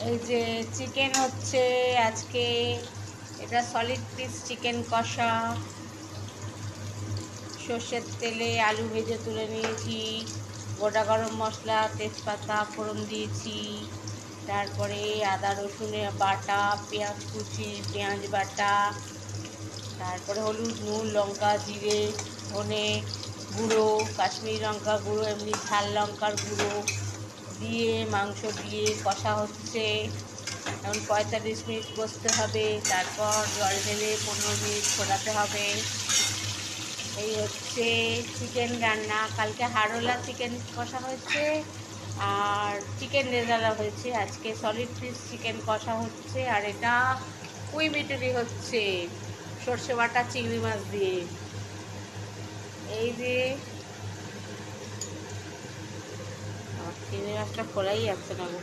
এই যে চিকেন হচ্ছে আজকে, এটা সলিড পিস চিকেন কষা। সর্ষের তেলে আলু ভেজে তুলে নিয়েছি, গোটা গরম মশলা তেজপাতা ফোড়ন দিয়েছি, তারপরে আদা রসুনের বাটা, পেঁয়াজ কুচি, পেঁয়াজ বাটা, তারপরে হলুদ নুন লঙ্কা জিরে ধনে গুঁড়ো, কাশ্মীরি লঙ্কা গুঁড়ো, এমনি ঝাল লঙ্কার গুঁড়ো দিয়ে মাংস দিয়ে কষা হচ্ছে। এখন 45 মিনিট কষতে হবে, তারপর জল ঢেলে 15 মিনিট ফোটাতে হবে। এই হচ্ছে চিকেন রান্না। কালকে হাড়োলা চিকেন কষা হয়েছে আর চিকেন রেজালা হয়েছে, আজকে সলিড পিস চিকেন কষা হচ্ছে। আর এটা কুই মিটুরি হচ্ছে সর্ষে বাটা চিংড়ি মাছ দিয়ে। এই যে আমার চিংড়ি মাছটা খোলাই যাচ্ছে না গো।